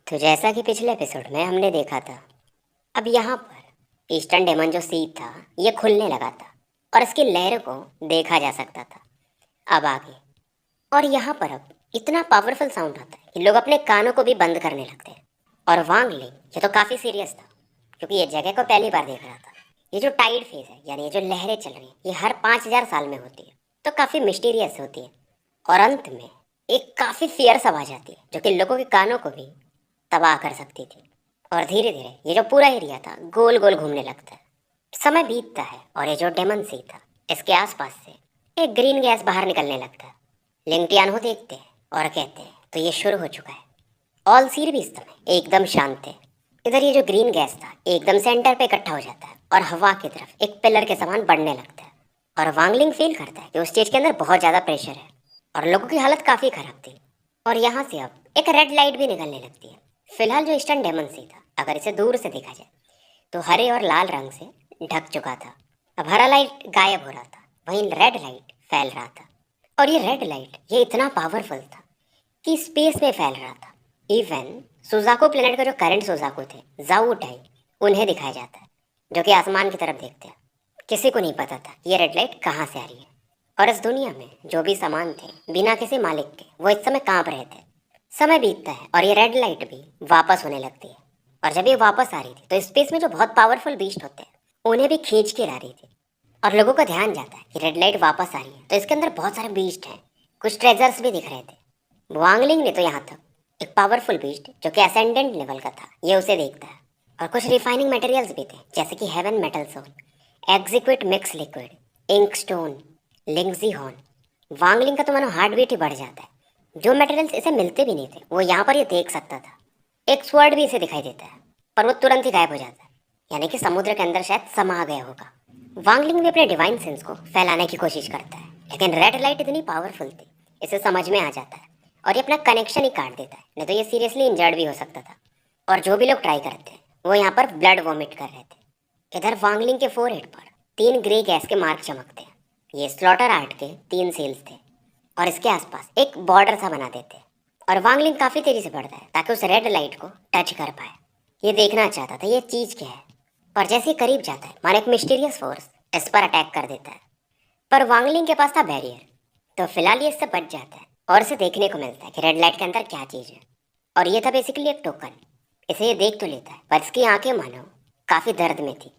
तो जैसा कि पिछले एपिसोड में हमने देखा था, अब यहाँ पर ईस्टर्न डेमन जो सी था ये खुलने लगा था और इसकी लहर को देखा जा सकता था। अब आगे और यहाँ पर अब इतना पावरफुल साउंड आता है कि लोग अपने कानों को भी बंद करने लगते हैं। और वांग लिंग ये तो काफ़ी सीरियस था क्योंकि ये जगह को पहली बार देख रहा था। ये जो टाइड फेज है यानी ये जो लहरें चल रही हैं ये हर 5,000 साल में होती है, तो काफ़ी मिस्टीरियस होती है। और अंत में एक काफ़ी फियर्स आवाज़ आती है जो कि लोगों के कानों को भी तबाह कर सकती थी। और धीरे धीरे ये जो पूरा एरिया था गोल गोल घूमने लगता है। समय बीतता है और ये जो डेमन सी था इसके आसपास से एक ग्रीन गैस बाहर निकलने लगता है। लिंगटियानो देखते हैं और कहते हैं तो ये शुरू हो चुका है। ऑल सीर भी इस समय एकदम शांत थे। इधर ये जो ग्रीन गैस था एकदम सेंटर पे इकट्ठा हो जाता है और हवा की तरफ एक पिलर के समान बढ़ने लगता है। और वांगलिंग फील करता है कि उस स्टेज के अंदर बहुत ज़्यादा प्रेशर है और लोगों की हालत काफ़ी खराब थी। और यहाँ से अब एक रेड लाइट भी निकलने लगती है। फिलहाल जो ईस्टर्न डेमन सी था अगर इसे दूर से देखा जाए तो हरे और लाल रंग से ढक चुका था। अब हरा लाइट गायब हो रहा था, वहीं रेड लाइट फैल रहा था। और ये रेड लाइट ये इतना पावरफुल था कि स्पेस में फैल रहा था। इवन सुजाको प्लेनेट का जो करंट सुजाको थे जाओटाई उन्हें दिखाया जाता है जो कि आसमान की तरफ देखते हैं। किसी को नहीं पता था कि ये रेड लाइट कहाँ से आ रही है। और इस दुनिया में जो भी सामान थे बिना किसी मालिक के वो इस समय कांप रहे थे। समय बीतता है और ये रेड लाइट भी वापस होने लगती है। और जब ये वापस आ रही थी तो स्पेस में जो बहुत पावरफुल बीस्ट होते हैं उन्हें भी खींच के ला रही थी। और लोगों का ध्यान जाता है कि रेड लाइट वापस आ रही है तो इसके अंदर बहुत सारे बीस्ट हैं, कुछ ट्रेजर्स भी दिख रहे थे। वांगलिंग ने तो यहाँ तक एक पावरफुल बीस्ट जो कि असेंडेंट लेवल का था ये उसे देखता है। और कुछ रिफाइनिंग मटेरियल्स भी थे जैसे कि heaven metal soul, execute mix liquid, ink stone, लिंगजी हॉर्न। वांगलिंग का तो मानो हार्ट बीट ही बढ़ जाता है। जो मटेरियल्स इसे मिलते भी नहीं थे वो यहाँ पर ये देख सकता था। एक स्वर्ड भी इसे दिखाई देता है पर वो तुरंत ही गायब हो जाता है, यानी कि समुद्र के अंदर शायद समा गया होगा। वांगलिंग भी अपने डिवाइन सेंस को फैलाने की कोशिश करता है लेकिन रेड लाइट इतनी पावरफुल थी इसे समझ में आ जाता है और ये अपना कनेक्शन ही काट देता है, नहीं तो ये सीरियसली इंजर्ड भी हो सकता था। और जो भी लोग ट्राई करते हैं वो यहाँ पर ब्लड वॉमिट कर रहे थे। इधर वांगलिंग के फोरहेड पर 3 ग्रे गैस के मार्क चमकते हैं। ये स्लॉटर आर्ट के 3 सेल्स थे और इसके आसपास एक बॉर्डर सा बना देते हैं। और वांगलिंग काफ़ी तेजी से बढ़ता है ताकि उस रेड लाइट को टच कर पाए। ये देखना चाहता था ये चीज़ क्या है। और जैसे ही करीब जाता है मानो एक मिस्टीरियस फोर्स इस पर अटैक कर देता है। पर वांगलिंग के पास था बैरियर, तो फिलहाल ये इससे बच जाता है और इसे देखने को मिलता है कि रेड लाइट के अंदर क्या चीज़ है। और ये था बेसिकली एक टोकन। इसे ये देख तो लेता है पर इसकी आंखें मानो काफ़ी दर्द में थी।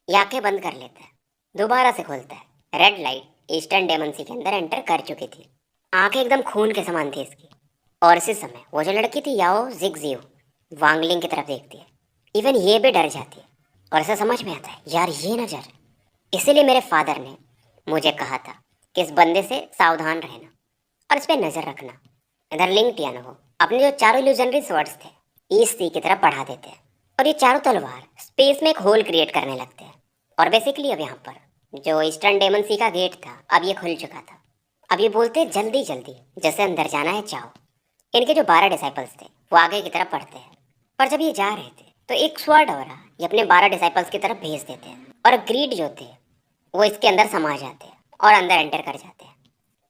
ये आंखें बंद कर लेता है, दोबारा से खोलता है। रेड लाइट ईस्टर्न डेमन सी के अंदर एंटर कर चुकी थी। आंखें एकदम खून के समान थी इसकी। और इसी समय वो जो लड़की थी याओ जिगजियो वांगलिंग की तरफ देखती है। इवन ये भी डर जाती है और इसे समझ में आता है यार ये नज़र, इसीलिए मेरे फादर ने मुझे कहा था कि इस बंदे से सावधान रहना और इस पर नज़र रखना। इधर लिंगटियानो अपने जो चारों इल्यूजनरी स्वर्ड्स थे ईस्ट सी की तरफ बढ़ा देते हैं और ये चारों तलवार स्पेस में एक होल क्रिएट करने लगते हैं। और बेसिकली अब यहाँ पर जो ईस्टर्न डेमन सी का गेट था अब ये खुल चुका था। अब ये बोलते जल्दी जल्दी जैसे अंदर जाना है जाओ। इनके जो 12 डिसाइपल्स थे वो आगे की तरफ बढ़ते हैं। पर जब ये जा रहे थे तो एक स्वर्ड और ये अपने 12 डिसाइपल्स की तरफ भेज देते हैं और ग्रीड जो थे वो इसके अंदर समा जाते हैं और अंदर एंटर कर जाते हैं।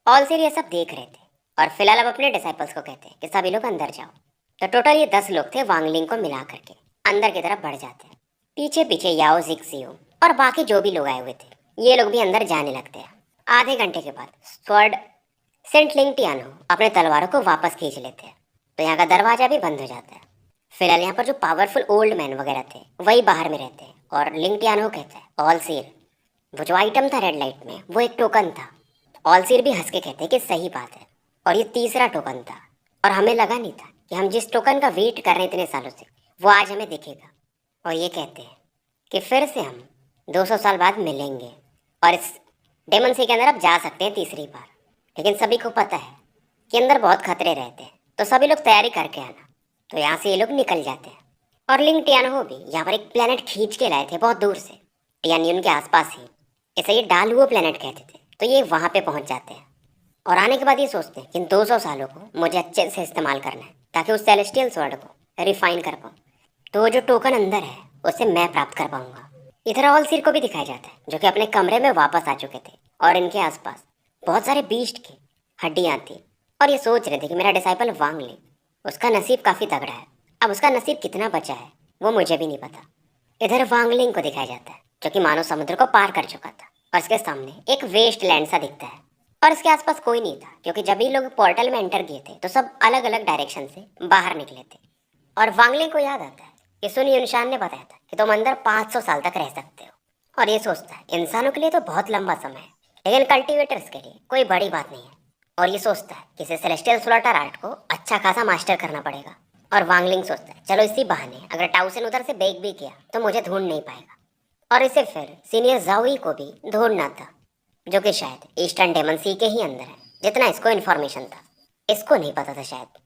ऑल सिर ये सब देख रहे थे और फिलहाल अब अपने डिसाइपल्स को कहते हैं कि सभी लोग अंदर जाओ। तो टोटल ये 10 लोग थे वांगलिंग को मिला करके अंदर की तरफ बढ़ जाते हैं। पीछे पीछे याओ जिक्सियो और बाकी जो भी लोग आए हुए थे ये लोग भी अंदर जाने लगते हैं। आधे घंटे के बाद स्वर्ड सेंट लिंगटियानो अपने तलवारों को वापस खींच लेते हैं तो यहाँ का दरवाजा भी बंद हो जाता है। फिलहाल यहाँ पर जो पावरफुल ओल्ड मैन वगैरह थे वही बाहर में रहते हैं और लिंगटियानो कहता है ऑल सीर वो जो आइटम था रेड लाइट में वो एक टोकन था। ऑल सीर भी हंस के कहते हैं कि सही बात है और ये तीसरा टोकन था और हमें लगा नहीं था कि हम जिस टोकन का वेट कर रहे हैं इतने सालों से वो आज हमें दिखेगा। और ये कहते हैं कि फिर से हम 200 साल बाद मिलेंगे और इस डेमन सी के अंदर अब जा सकते हैं तीसरी बार। लेकिन सभी को पता है कि अंदर बहुत खतरे रहते हैं तो सभी लोग तैयारी करके आना। तो यहाँ से ये लोग निकल जाते हैं और लिंगटियानो भी यहाँ पर एक प्लेनेट खींच के लाए थे बहुत दूर से, यानी उनके आसपास ही। इसे ये डालुओ प्लेनेट कहते थे। तो ये वहाँ पे पहुँच जाते हैं और आने के बाद ये सोचते हैं कि इन 200 सालों को मुझे अच्छे से इस्तेमाल करना है ताकि उस सेलेस्टियल स्वॉर्ड को रिफाइन कर पाऊँ। तो वो जो टोकन अंदर है उसे मैं प्राप्त कर पाऊँगा। इधर ऑल सिर को भी दिखाया जाता है जो कि अपने कमरे में वापस आ चुके थे और इनके आसपास बहुत सारे बीस्ट की हड्डियाँ थी और ये सोच रहे थे कि मेरा डिसाइपल वांगलिंग उसका नसीब काफ़ी तगड़ा है अब उसका नसीब कितना बचा है वो मुझे भी नहीं पता। इधर वांगलिंग को दिखाया जाता है जो कि मानव समुद्र को पार कर चुका था और इसके सामने एक वेस्ट लैंड सा दिखता है और इसके आसपास कोई नहीं था क्योंकि जब भी लोग पोर्टल में एंटर किए थे तो सब अलग अलग डायरेक्शन से बाहर निकले थे। और वांगलिंग को याद आता है कि सुन युनशान ने बताया था कि तुम अंदर 500 साल तक रह सकते हो और ये सोचता है इंसानों के लिए तो बहुत लंबा समय है लेकिन कल्टिवेटर्स के लिए कोई बड़ी बात नहीं है। और ये सोचता है कि इसे सेलेस्टियल स्लॉटर आर्ट को अच्छा खासा मास्टर करना पड़ेगा। और वांगलिंग सोचता है चलो इसी बहाने अगर टाउसन उधर से बेक भी किया तो मुझे ढूंढ नहीं पाएगा। और इसे फिर सीनियर जाओई को भी ढूंढना था जो कि शायद ईस्टर्न डेमन सी के ही अंदर है जितना इसको इन्फॉर्मेशन था। इसको नहीं पता था शायद।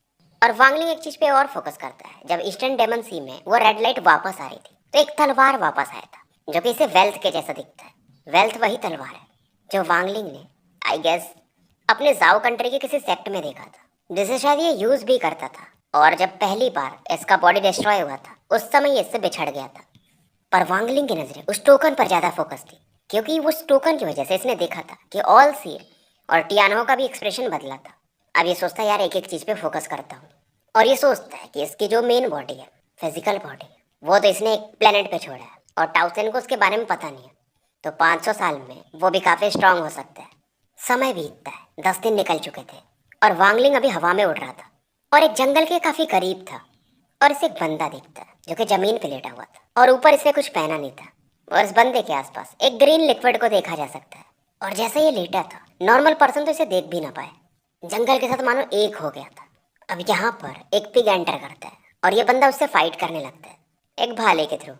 और वांगलिंग एक चीज पे और फोकस करता है, जब ईस्टर्न डेमन सी में वो रेड लाइट वापस आ रही थी तो एक तलवार वापस आया था जो कि इसे वेल्थ के जैसा दिखता है। वेल्थ वही तलवार है जो वांगलिंग ने आई गेस अपने जाओ कंट्री के किसी सेक्ट में देखा था जिसे शायद ये यूज भी करता था। और जब पहली बार इसका बॉडी डिस्ट्रॉय हुआ था उस समय ये इससे बिछड़ गया था। पर वांगलिंग की नजरें उस टोकन पर ज्यादा फोकस थी क्योंकि उस टोकन की वजह से इसने देखा था कि ऑल सीर और टियानो का भी एक्सप्रेशन बदला था। अब ये सोचता है यार एक एक चीज पे फोकस करता हूँ। और ये सोचता है कि इसकी जो मेन बॉडी है, फिजिकल बॉडी, वो तो इसने एक प्लेनेट पे छोड़ा है और टाउसन को उसके बारे में पता नहीं है। तो 500 साल में वो भी काफी स्ट्रांग हो सकता है। समय बीतता है, 10 दिन निकल चुके थे और वांगलिंग अभी हवा में उड़ रहा था और एक जंगल के काफी करीब था। और इसे एक बंदा दिखता है जो कि जमीन पे लेटा हुआ था और ऊपर इसने कुछ पहना नहीं था। और इस बंदे के आसपास एक ग्रीन लिक्विड को देखा जा सकता है। और जैसे ये लेटा था नॉर्मल पर्सन तो इसे देख भी ना पाए, जंगल के साथ मानो एक हो गया था। अब यहाँ पर एक पिग एंटर करता है और ये बंदा उससे फाइट करने लगता है एक भाले के थ्रू।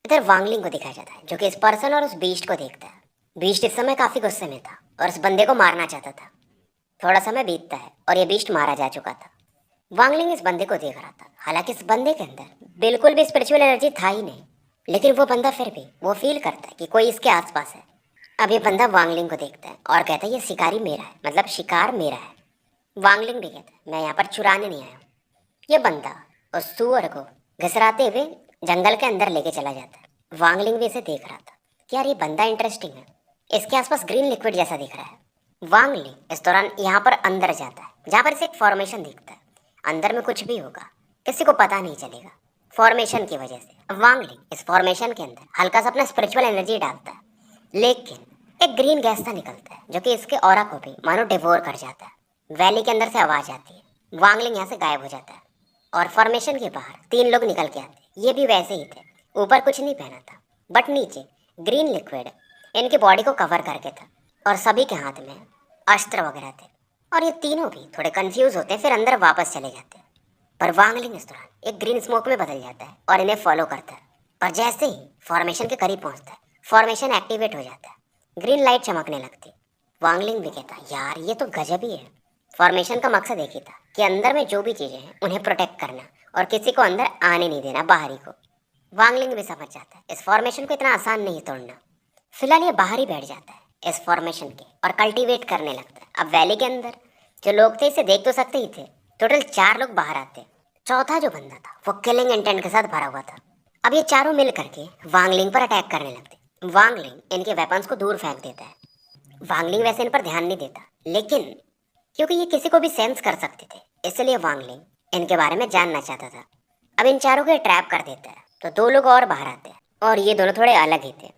इधर वांगलिंग को दिखाया जाता है जो कि इस पर्सन और उस बीस्ट को देखता है। बीस्ट इस समय काफी गुस्से में था और इस बंदे को मारना चाहता था। थोड़ा समय बीतता है और ये बीस्ट मारा जा चुका था। वांगलिंग इस बंदे को देख रहा था, हालांकि इस बंदे के अंदर बिल्कुल भी स्पिरिचुअल एनर्जी था ही नहीं, लेकिन वो बंदा फिर भी वो फील करता है कि कोई इसके आसपास है। अब ये बंदा वांगलिंग को देखता है और कहता है ये शिकारी मेरा है, मतलब शिकार मेरा है। वांगलिंग भी कहता है मैं यहाँ पर चुराने नहीं आया हूँ। ये बंदा उस सुअर को घसराते हुए जंगल के अंदर लेके चला जाता है। वांगलिंग भी इसे देख रहा था कि यार ये बंदा इंटरेस्टिंग है, इसके आसपास ग्रीन लिक्विड जैसा दिख रहा है। वांगलिंग इस दौरान यहाँ पर अंदर जाता है जहाँ पर इसे एक फॉर्मेशन दिखता है। अंदर में कुछ भी होगा किसी को पता नहीं चलेगा फॉर्मेशन की वजह से। वांगलिंग इस फॉर्मेशन के अंदर हल्का सा अपना स्पिरिचुअल एनर्जी डालता है, लेकिन एक ग्रीन गैस सा निकलता है जो कि इसके ऑरा को भी मानो डिवोर कर जाता है। वैली के अंदर से आवाज आती है, वांगलिंग यहाँ से गायब हो जाता है और फॉर्मेशन के बाहर 3 लोग निकल के आते हैं। ये भी वैसे ही थे, ऊपर कुछ नहीं पहना था बट नीचे ग्रीन लिक्विड इनकी बॉडी को कवर करके था और सभी के हाथ में अस्त्र वगैरह थे। और ये तीनों भी थोड़े कंफ्यूज होते हैं, फिर अंदर वापस चले जाते हैं। पर वांगलिंग इस दौरान एक ग्रीन स्मोक में बदल जाता है और इन्हें फॉलो करता है। पर जैसे ही फॉर्मेशन के करीब पहुंचता है फॉर्मेशन एक्टिवेट हो जाता है, ग्रीन लाइट चमकने लगती। वांगलिंग भी कहता है यार ये तो गजब ही है। फॉर्मेशन का मकसद एक ही था कि अंदर में जो भी चीजें हैं उन्हें प्रोटेक्ट करना और किसी को अंदर आने नहीं देना बाहरी को। वांगलिंग भी समझ जाता है इस फॉर्मेशन को इतना आसान नहीं तोड़ना। फिलहाल ये बाहर ही बैठ जाता है इस फॉर्मेशन के और कल्टीवेट करने लगता है। अब वैली के अंदर जो लोग थे इसे देख तो सकते ही थे, टोटल 4 लोग बाहर आते। चौथा जो बंदा था वो किलिंग इंटेंट के साथ भरा हुआ था। अब ये चारों मिल करके वांगलिंग पर अटैक करने लगते। वांगलिंग इनके वेपन्स को दूर फेंक देता है। वांगलिंग वैसे इन पर ध्यान नहीं देता, लेकिन क्योंकि ये किसी को भी सेंस कर सकते थे इसलिए वांगलिंग इनके बारे में जानना चाहता था। अब इन चारों को ट्रैप कर देता है तो 2 लोग और बाहर आते हैं और ये दोनों थोड़े अलग ही थे।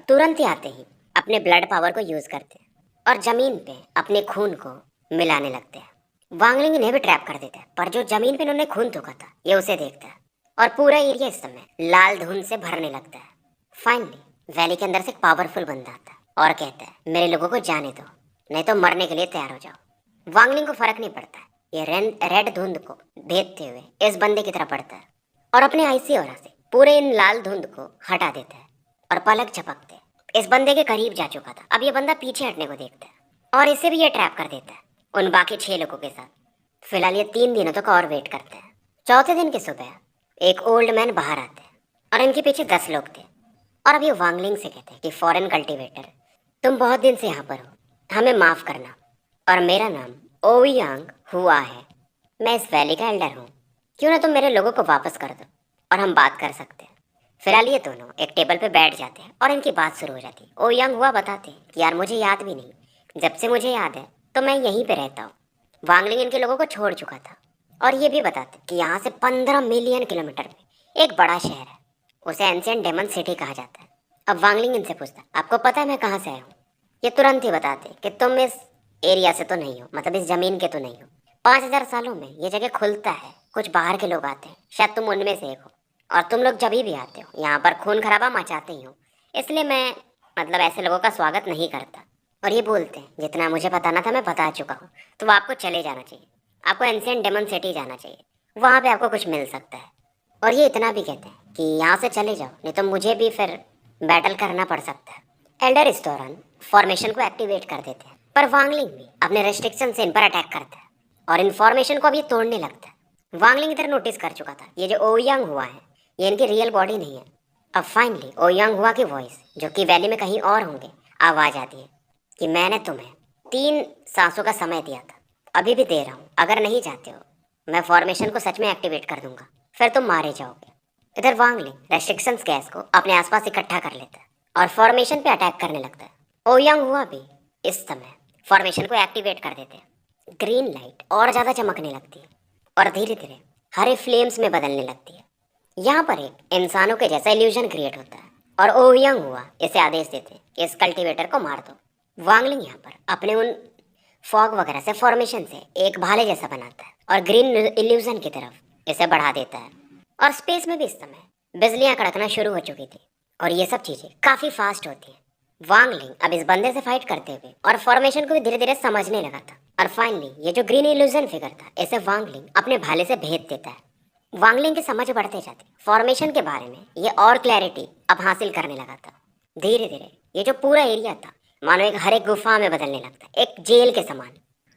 तुरंत ही आते ही अपने ब्लड पावर को यूज करते हैं और जमीन पे अपने खून को मिलाने लगते हैं। वांगलिंग इन्हें भी ट्रैप कर देता है, पर जो जमीन पे इन्होंने खून थूका था ये उसे देखता है और पूरा एरिया इस समय लाल धुंध से भरने लगता है। फाइनली वैली के अंदर से एक पावरफुल बंदा आता है और कहता है मेरे लोगों को जाने दो, नहीं तो मरने के लिए तैयार हो जाओ। वांगलिंग को फर्क नहीं पड़ता है, ये रेड धुंध को भेदते हुए इस बंदे की तरफ बढ़ता है और अपने आईसी ऑरा से पूरे इन लाल धुंध को हटा देता है और पलक झपकते इस बंदे के करीब जा चुका था। अब ये बंदा पीछे हटने को देखता है और इसे भी ये ट्रैप कर देता है उन बाकी 6 लोगों के साथ। फिलहाल ये 3 दिनों तक और वेट करता है। चौथे दिन की सुबह एक ओल्ड मैन बाहर आते हैं और इनके पीछे 10 लोग थे और अब ये वांगलिंग से कहते हैं कि फॉरेन कल्टीवेटर तुम बहुत दिन से यहाँ पर हो, हमें माफ़ करना और मेरा नाम ओयांग हुआ है, मैं इस वैली का एल्डर हूँ, क्यों ना तुम मेरे लोगों को वापस कर दो और हम बात कर सकते हैं। फिलहाल ये दोनों एक टेबल पे बैठ जाते हैं और इनकी बात शुरू हो जाती है। ओयांग हुआ बताते हैं कि यार मुझे याद भी नहीं, जब से मुझे याद है तो मैं यहीं पे रहता हूँ। वांगलिंग इनके लोगों को छोड़ चुका था और ये भी बताते कि यहाँ से 15 मिलियन किलोमीटर पे एक बड़ा शहर है, उसे एंशियंट डेमन सिटी कहा जाता है। अब वांगलिंग इनसे पूछता, आपको पता है मैं कहाँ से आया हूँ? ये तुरंत ही बताते कि तुम इस एरिया से तो नहीं हो, मतलब इस जमीन के तो नहीं हो। 5,000 सालों में ये जगह खुलता है, कुछ बाहर के लोग आते हैं, शायद तुम उनमें से एक हो। और तुम लोग जब भी आते हो यहाँ पर खून खराबा मचाते ही हो, इसलिए मैं मतलब ऐसे लोगों का स्वागत नहीं करता। और ये बोलते हैं जितना मुझे बताना था मैं बता चुका हूँ, तो आपको चले जाना चाहिए, आपको एंशियंट डेमन सिटी जाना चाहिए, वहाँ पे आपको कुछ मिल सकता है। और ये इतना भी कहते हैं कि यहाँ से चले जाओ, नहीं तो मुझे भी फिर बैटल करना पड़ सकता है। एल्डर इस दौरान फॉर्मेशन को एक्टिवेट कर देते हैं, पर वांगलिंग भी अपने रेस्ट्रिक्शन से इन पर अटैक करता है और इन्फॉर्मेशन को अब ये तोड़ने लगता है। वांगलिंग इधर नोटिस कर चुका था ये जो ओयांग हुआ है ये इनकी रियल बॉडी नहीं है। अब फाइनली ओयांग हुआ की वॉइस, जो कि वैली में कहीं और होंगे, आवाज आती है कि मैंने तुम्हें 3 सांसों का समय दिया था, अभी भी दे रहा हूँ, अगर नहीं चाहते हो मैं फॉर्मेशन को सच में एक्टिवेट कर दूंगा, फिर तुम मारे जाओगे। इधर वांगलिंग रेस्ट्रिक्शंस गैस को अपने आसपास इकट्ठा कर लेता है और फॉर्मेशन पे अटैक करने लगता है। ओयांग हुआ भी इस समय फॉर्मेशन को एक्टिवेट कर देते हैं। ग्रीन लाइट और ज़्यादा चमकने लगती है और धीरे धीरे हरे फ्लेम्स में बदलने लगती है। यहाँ पर एक इंसानों के जैसा इल्यूजन क्रिएट होता है और ओयांग हुआ इसे आदेश देते हैं कि इस कल्टीवेटर को मार दो। वांगलिंग यहाँ पर अपने उन फॉग वगैरह से फॉर्मेशन से एक भाले जैसा बनाता है और ग्रीन इल्यूजन की तरफ इसे बढ़ा देता है। और स्पेस में भी इस समय बिजलियां कड़कना शुरू हो चुकी थी और ये सब चीजें काफी फास्ट होती हैं। वांगलिंग अब इस बंदे से फाइट करते हुए और फॉर्मेशन को भी धीरे धीरे समझने लगा था। और फाइनली ये जो ग्रीन इल्यूजन फिगर था इसे वांगलिंग अपने भाले से भेद देता है। वांगलिंग की समझ बढ़ते जाती फॉर्मेशन के बारे में ये और क्लैरिटी अब हासिल करने लगा था। धीरे धीरे ये जो पूरा एरिया था मानो एक हरे गुफा में बदलने लगता, एक जेल के समान।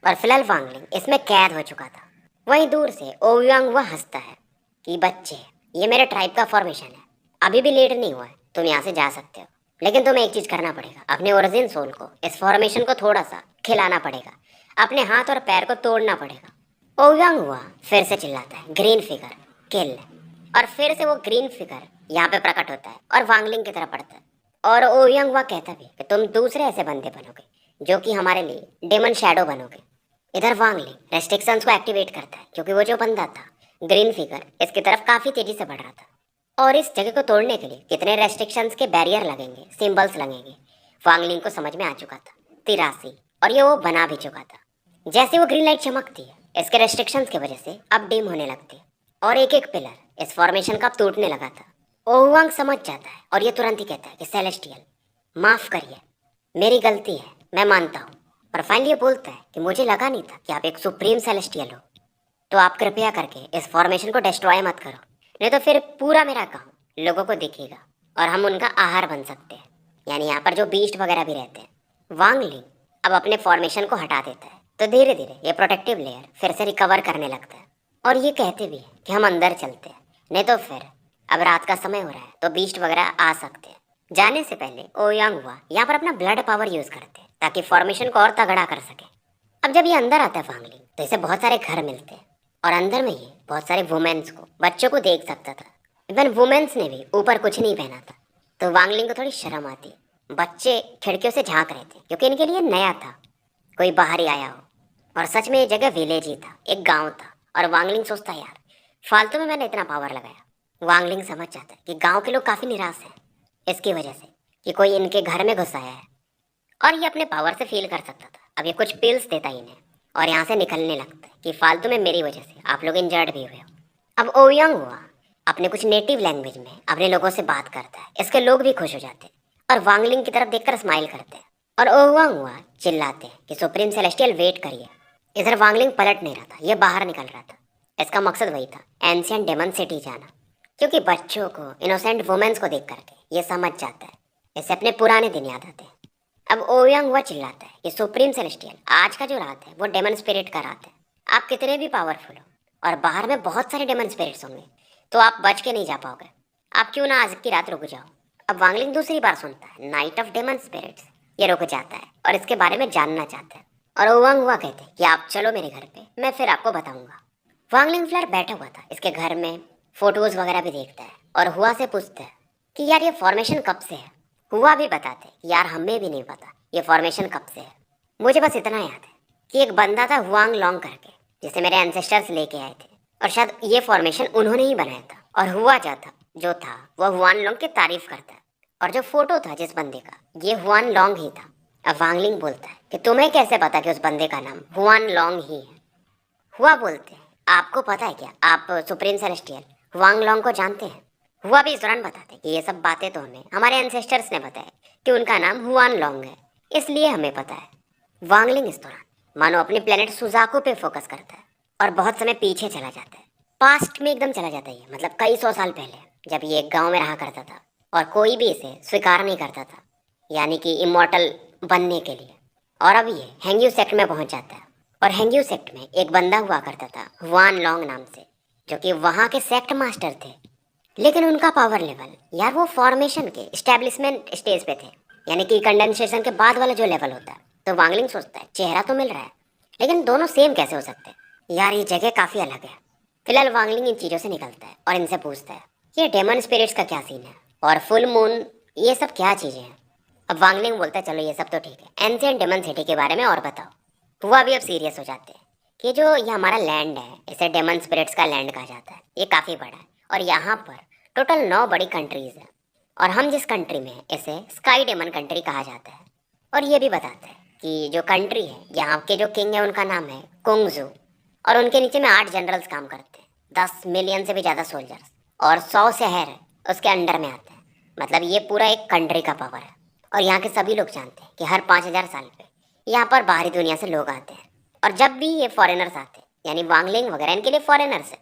और फिलहाल वांगलिंग इसमें कैद हो चुका था। वहीं दूर से ओयांग वह हंसता है कि बच्चे, ये मेरे ट्राइब का फॉर्मेशन है, अभी भी लेट नहीं हुआ है, तुम यहाँ से जा सकते हो, लेकिन तुम्हें एक चीज करना पड़ेगा, अपने ओरिजिन सोल को, इस फॉर्मेशन को थोड़ा सा खिलाना पड़ेगा, अपने हाथ और पैर को तोड़ना पड़ेगा। ओयांग हुआ फिर से चिल्लाता है, ग्रीन फिगर किल। और फिर से वो ग्रीन फिगर यहाँ पे प्रकट होता है और वांगलिंग की तरफ बढ़ता है। और ओयांग हुआ कहता भी कि तुम दूसरे ऐसे बंदे बनोगे जो कि हमारे लिए डेमन शैडो बनोगे। इधर वांगलिंग रेस्ट्रिक्शंस को एक्टिवेट करता है क्योंकि वो जो बंदा था ग्रीन फिगर इसकी तरफ काफी तेजी से बढ़ रहा था। और इस जगह को तोड़ने के लिए कितने रेस्ट्रिक्शंस के बैरियर लगेंगे, सिंबल्स लगेंगे, वांगलिंग को समझ में आ चुका था। 83, और ये वो बना भी चुका था। जैसे वो ग्रीन लाइट चमकती है इसके रेस्ट्रिक्शंस की वजह से अब डिम होने लगती है और एक एक पिलर इस फॉर्मेशन का टूटने लगा था। ओहुआंग समझ जाता है और ये तुरंत ही कहता है कि सेलेस्टियल, माफ करिए, मेरी गलती है, मैं मानता हूँ। और फाइनली ये बोलता है कि मुझे लगा नहीं था कि आप एक सुप्रीम सेलेस्टियल हो, तो आप कृपया करके इस फॉर्मेशन को डिस्ट्रॉय मत करो, नहीं तो फिर पूरा मेरा गांव लोगों को दिखेगा और हम उनका आहार बन सकते हैं, यानी यहाँ पर जो बीस्ट वगैरह भी रहते हैं। वांगलिंग अब अपने फॉर्मेशन को हटा देता है तो धीरे धीरे ये प्रोटेक्टिव लेयर फिर से रिकवर करने लगता है और ये कहते भी हैं कि हम अंदर चलते हैं, नहीं तो फिर अब रात का समय हो रहा है तो बीस्ट वगैरह आ सकते हैं। जाने से पहले ओयांग हुआ यहाँ पर अपना ब्लड पावर यूज करते हैं ताकि फॉर्मेशन को और तगड़ा कर सके। अब जब ये अंदर आता है वांगलिंग तो इसे बहुत सारे घर मिलते हैं और अंदर में ये बहुत सारे वुमेन्स को, बच्चों को देख सकता था। इवन वुमेन्स ने भी ऊपर कुछ नहीं पहना था तो वांगलिंग को थोड़ी शर्म आती है। बच्चे खिड़कियों से झांक रहे थे क्योंकि इनके लिए नया था, कोई बाहर ही आया हो। और सच में ये जगह विलेज ही था, एक गांव था। और वांगलिंग सोचता यार फालतू में मैंने इतना पावर लगाया। वांगलिंग समझ जाता है कि गांव के लोग काफ़ी निराश हैं इसकी वजह से कि कोई इनके घर में घुस आया है। और ये अपने पावर से फील कर सकता था। अब ये कुछ पिल्स देता ही इन्हें और यहाँ से निकलने लगता है कि फालतू में मेरी वजह से आप लोग इंजर्ड भी हुए हो। अब ओयांग हुआ अपने कुछ नेटिव लैंग्वेज में अपने लोगों से बात करता है, इसके लोग भी खुश हो जाते हैं और वांगलिंग की तरफ देखकर स्माइल करते हैं। और ओयांग हुआ चिल्लाते हैं कि सुप्रीम सेलेस्टियल वेट करिए। इधर वांगलिंग पलट नहीं रहा था, ये बाहर निकल रहा था। इसका मकसद वही था, एंशिएंट डेमन सिटी जाना, क्योंकि बच्चों को, इनोसेंट वुमेन्स को देख करके ये समझ जाता है इसे अपने पुराने दिन याद आते हैं। अब ओयांग हुआ चिल्लाता है कि सुप्रीम सेलेस्टियल, आज का जो रात है वो डेमन स्पिरिट का रात है। आप कितने भी पावरफुल हो और बाहर में बहुत सारे डेमन स्पिरिट्स होंगे तो आप बच के नहीं जा पाओगे, आप क्यों ना आज की रात रुक जाओ। अब वांगलिंग दूसरी बार सुनता है नाइट ऑफ डेमन स्पिरिट्स, ये रुक जाता है और इसके बारे में जानना चाहता है। और ओयांग हुआ कहते हैं कि आप चलो मेरे घर पे, मैं फिर आपको बताऊंगा। वांगलिंग फ्लैर बैठा हुआ था इसके घर में, फोटोज वगैरह भी देखता है और हुआ से पूछता है कि यार ये फॉर्मेशन कब से है। हुआ भी बताते कि यार हमें भी नहीं पता ये फॉर्मेशन कब से है, मुझे बस इतना याद है कि एक बंदा था हुआंग लॉन्ग करके, जिसे मेरे एंसेस्टर्स लेके आए थे, और शायद ये फॉर्मेशन उन्होंने ही बनाया था। और हुआ जो था वो हुआन लोंग की तारीफ करता है, और जो फोटो था जिस बंदे का, ये हुआन लोंग ही था। अब वांगलिंग बोलता है कि तुम्हें कैसे पता कि उस बंदे का नाम हुआन लोंग ही है? हुआ बोलते हैं, आपको पता है क्या, आप सुप्रीम सेलेस्टियल हुआंग लोंग को जानते हैं? हुआ भी इस दौरान बताते हैं कि ये सब बातें तो हमें हमारे एंसेस्टर्स ने बताया कि उनका नाम हुआन लोंग है, इसलिए हमें पता है। वांगलिंग इस दौरान मानो अपने प्लेनेट सुजाको पे फोकस करता है और बहुत समय पीछे चला जाता है, पास्ट में एकदम चला जाता है, मतलब कई सौ साल पहले, जब ये एक गांव में रहा करता था और कोई भी इसे स्वीकार नहीं करता था, यानी कि इमॉर्टल बनने के लिए। और अब ये हैंग्यू सेक्ट में पहुंच जाता है, और हैंग्यू सेक्ट में एक बंदा हुआ करता था हुआन लोंग नाम से, जो कि वहाँ के सेक्ट मास्टर थे। लेकिन उनका पावर लेवल, यार वो फॉर्मेशन के एस्टेब्लिशमेंट स्टेज पे थे, यानी कि कंडेंसेशन के बाद वाला जो लेवल होता है। तो वांगलिंग सोचता है चेहरा तो मिल रहा है, लेकिन दोनों सेम कैसे हो सकते हैं, यार ये जगह काफ़ी अलग है। फिलहाल वांगलिंग इन चीज़ों से निकलता है और इनसे पूछता है ये डेमन स्पिरिट्स का क्या सीन है, और फुल मून, ये सब क्या चीज़ें हैं? अब वांगलिंग बोलता है चलो ये सब तो ठीक है, एंशिएंट डेमन सिटी के बारे में और बताओ। हुआ भी अब सीरियस हो जाते हैं कि जो ये हमारा लैंड है, इसे डेमन स्पिरिट्स का लैंड कहा जाता है, ये काफ़ी बड़ा है, और यहाँ पर टोटल 9 बड़ी कंट्रीज हैं, और हम जिस कंट्री में हैं इसे स्काई डेमन कंट्री कहा जाता है। और ये भी बताता है कि जो कंट्री है, यहाँ के जो किंग है उनका नाम है कुंगजू, और उनके नीचे में 8 जनरल्स काम करते हैं, 10 मिलियन से भी ज़्यादा सोल्जर्स, और 100 शहर है उसके अंडर में आते हैं। मतलब ये पूरा एक कंट्री का पावर है। और यहाँ के सभी लोग जानते हैं कि हर 5000 साल पे यहाँ पर बाहरी दुनिया से लोग आते हैं, और जब भी ये फॉरेनर्स आते हैं, यानी वांगलिंग वगैरह इनके लिए फॉरेनर्स है,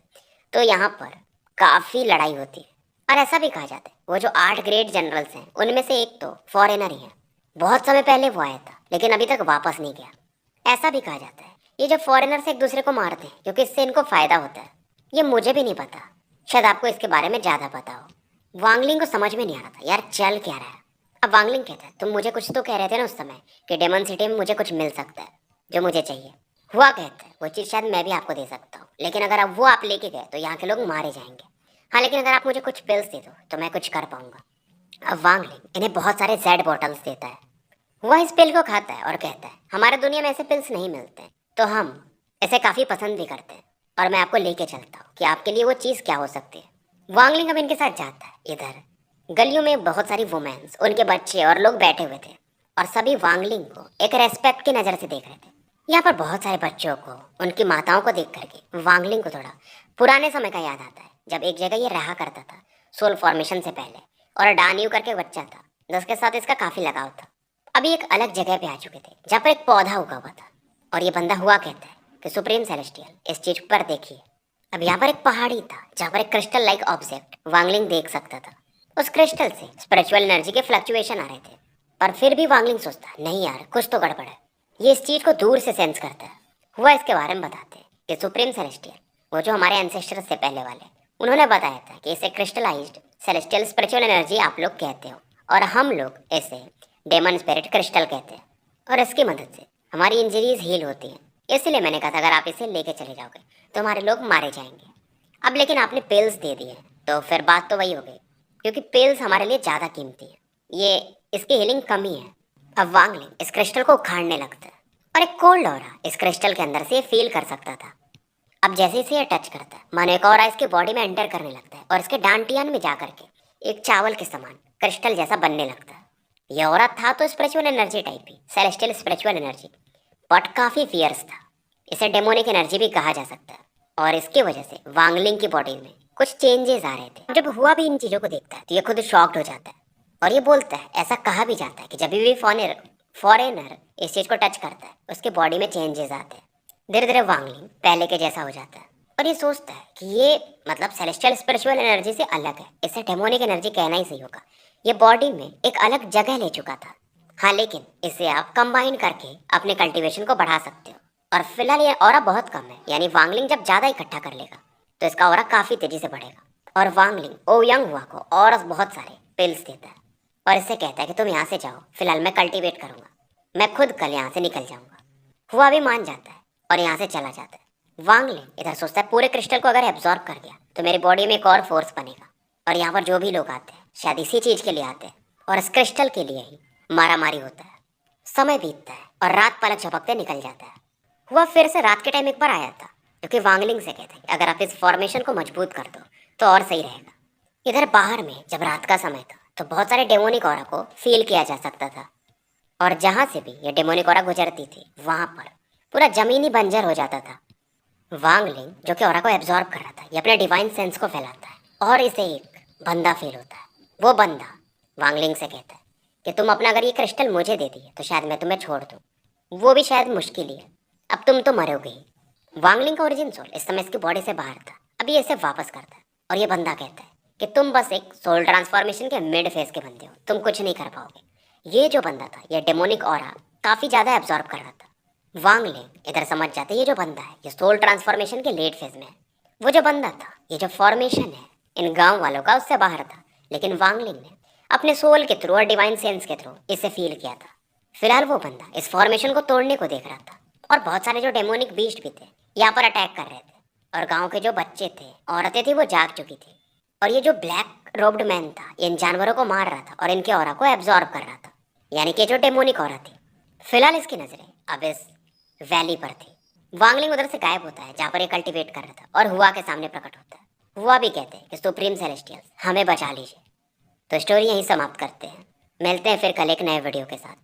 तो यहाँ पर काफ़ी लड़ाई होती है। और ऐसा भी कहा जाता है वो जो 8 ग्रेट जनरल्स हैं उनमें से एक तो फॉरेनर ही है, बहुत समय पहले वो आया था लेकिन अभी तक वापस नहीं गया। ऐसा भी कहा जाता है ये जो फॉरेनर्स एक दूसरे को मारते हैं क्योंकि इससे इनको फ़ायदा होता है। ये मुझे भी नहीं पता, शायद आपको इसके बारे में ज़्यादा पता हो। वांगलिंग को समझ में नहीं आ रहा था यार चल क्या रहा है। अब वांगलिंग कहता है तुम मुझे कुछ तो कह रहे थे ना उस समय कि डेमन सिटी में मुझे कुछ मिल सकता है जो मुझे चाहिए। हुआ कहता है वो चीज़ शायद मैं भी आपको दे सकता हूँ, लेकिन अगर अब वो आप लेके गए तो यहाँ के लोग मारे जाएंगे। हाँ, लेकिन अगर आप मुझे कुछ पिल्स दे दो तो मैं कुछ कर पाऊंगा। अब वांगलिंग इन्हें बहुत सारे जेड बॉटल्स देता है। वह इस पिल को खाता है और कहता है हमारे दुनिया में ऐसे पिल्स नहीं मिलते, तो हम इसे काफ़ी पसंद भी करते हैं, और मैं आपको लेके चलता हूँ कि आपके लिए वो चीज़ क्या हो सकती है। वांगलिंग अब इनके साथ जाता है। इधर गलियों में बहुत सारी वुमेन्स, उनके बच्चे और लोग बैठे हुए थे, और सभी वांगलिंग को एक रेस्पेक्ट की नज़र से देख रहे थे। यहाँ पर बहुत सारे बच्चों को, उनकी माताओं को देख करके वांगलिंग को थोड़ा पुराने समय का याद आता है, जब एक जगह ये रहा करता था सोल फॉर्मेशन से पहले, और डानियू करके बच्चा था जिसके साथ इसका काफ़ी लगाव था। अभी एक अलग जगह पे आ चुके थे जहाँ पर एक पौधा उगा हुआ था, और ये बंदा हुआ कहता है कि सुप्रीम सेलेस्टियल इस चीज़ पर देखिए। अब यहाँ पर एक पहाड़ी था जहाँ पर एक क्रिस्टल लाइक ऑब्जेक्ट वांगलिंग देख सकता था। उस क्रिस्टल से स्पिरिचुअल एनर्जी के फ्लक्चुएशन आ रहे थे, पर फिर भी वांगलिंग सोचता नहीं यार कुछ तो गड़बड़ है, ये इस चीज़ को दूर से सेंस करता है। हुआ इसके बारे में बताते हैं कि सुप्रीम सेलेस्टियल, वो जो हमारे एंसेस्टर से पहले वाले, उन्होंने बताया था कि इसे क्रिस्टलाइज्ड सेलेस्टियल स्पिरिचुअल एनर्जी आप लोग कहते हो, और हम लोग इसे डेमन स्पिरिट क्रिस्टल कहते हैं, और इसकी मदद से हमारी इंजरीज हील होती हैं। इसलिए मैंने कहा था अगर आप इसे लेके चले जाओगे तो हमारे लोग मारे जाएंगे। अब लेकिन आपने पिल्स दे दिए तो फिर बात तो वही हो गई, क्योंकि पिल्स हमारे लिए ज़्यादा कीमती है, ये इसकी हीलिंग कम ही है। अब वांगलिंग इस क्रिस्टल को उखाड़ने लगता है, और एक कोल्ड ऑरा इस क्रिस्टल के अंदर से फील कर सकता था। अब जैसे इसे ये टच करता है मानो एक ऑरा इसके बॉडी में एंटर करने लगता है, और इसके डांटियान में जा करके एक चावल के समान क्रिस्टल जैसा बनने लगता है। यह औरत था तो spiritual energy type he, celestial spiritual energy, but काफ़ी फियर्स था। इसे डेमोनिक एनर्जी भी कहा जा सकता है, और इसकी वजह से वांगलिंग की बॉडी में कुछ चेंजेस आ रहे थे। जब हुआ भी इन चीज़ों को देखता है तो ये खुद शॉक्ड हो जाता है, और ये बोलता है, ऐसा कहा भी जाता है कि जब भी फॉरेनर इस चीज़ को टच करता है उसके बॉडी में चेंजेस आते हैं। धीरे धीरे वांगलिंग पहले के जैसा हो जाता है, और ये सोचता है कि ये मतलब सेलेस्टियल स्पिरिचुअल एनर्जी से अलग है, इसे डेमोनिक एनर्जी कहना ही सही होगा। ये बॉडी में एक अलग जगह ले चुका था। हाँ, लेकिन इसे आप कंबाइन करके अपने कल्टीवेशन को बढ़ा सकते हो, और फिलहाल ये ऑरा बहुत कम है, यानी वांगलिंग जब ज़्यादा इकट्ठा कर लेगा तो इसका ऑरा काफ़ी तेज़ी से बढ़ेगा। और वांगलिंग ओयांग हुआ को और बहुत सारे पिल्स देता है, और इससे कहता है कि तुम यहाँ से जाओ, फिलहाल मैं कल्टीवेट करूँगा, मैं खुद कल यहाँ से निकल जाऊँगा। हुआ भी मान जाता है और यहाँ से चला जाता है। वांगलिंग इधर सोचता है पूरे क्रिस्टल को अगर एब्जॉर्ब कर गया तो मेरी बॉडी में एक और फोर्स बनेगा, और यहाँ पर जो भी लोग आते हैं शायद इसी चीज़ के लिए आते हैं, और इस क्रिस्टल के लिए ही मारा मारी होता है। समय बीतता है और रात पलक झपकते निकल जाता है। हुआ फिर से रात के टाइम एक बार आया था, क्योंकि वांगलिंग से कहते हैं कि अगर आप इस फॉर्मेशन को मजबूत कर दो तो और सही रहेगा। इधर बाहर में जब रात का समय था तो बहुत सारे डेमोनिक ऑरा को फील किया जा सकता था, और जहाँ से भी ये डेमोनिक ऑरा गुजरती थी वहाँ पर पूरा जमीन ही बंजर हो जाता था। वांगलिंग जो कि ऑरा को एब्जॉर्ब कर रहा था, ये अपने डिवाइन सेंस को फैलाता है और इसे एक बंदा फील होता है। वो बंदा वांगलिंग से कहता है कि तुम अपना अगर ये क्रिस्टल मुझे दे दिए तो शायद मैं तुम्हें छोड़ दूँ, वो भी शायद मुश्किल ही है, अब तुम तो मरोगे ही। वांगलिंग का ओरिजिन सोल इस समय इसकी बॉडी से बाहर था, अभी ये इसे वापस करता है और ये बंदा कहता है कि तुम बस एक सोल ट्रांसफॉर्मेशन के मिड फेज के बंदे हो, तुम कुछ नहीं कर पाओगे। ये जो बंदा था ये डेमोनिक ऑरा काफ़ी ज़्यादा एब्जॉर्ब कर रहा था। वांगलिंग इधर समझ जाते ये जो बंदा है ये सोल ट्रांसफॉर्मेशन के लेट फेज में है। वो जो बंदा था, ये जो फॉर्मेशन है इन गांव वालों का उससे बाहर था, लेकिन वांगलिंग ने अपने सोल के थ्रू और डिवाइन सेंस के थ्रू इसे फील किया था। फिलहाल वो बंदा इस फॉर्मेशन को तोड़ने को देख रहा था और बहुत सारे जो डेमोनिक बीस्ट भी थे यहाँ पर अटैक कर रहे थे, और गांव के जो बच्चे थे, औरतें थी, वो जाग चुकी थी। और ये जो ब्लैक रोब्ड मैन था इन जानवरों को मार रहा था और इनके ऑरा को एब्जॉर्ब कर रहा था, यानी कि जो डेमोनिक ऑरा थी। फिलहाल इसकी नजरें अब इस वैली पर थी। वांगलिंग उधर से गायब होता है जहाँ पर ये कल्टीवेट कर रहा था और हुआ के सामने प्रकट होता है। हुआ भी कहते हैं कि सुप्रीम सेलेस्टियल्स हमें बचा लीजिए। तो स्टोरी यहीं समाप्त करते हैं, मिलते हैं फिर कल एक नए वीडियो के साथ।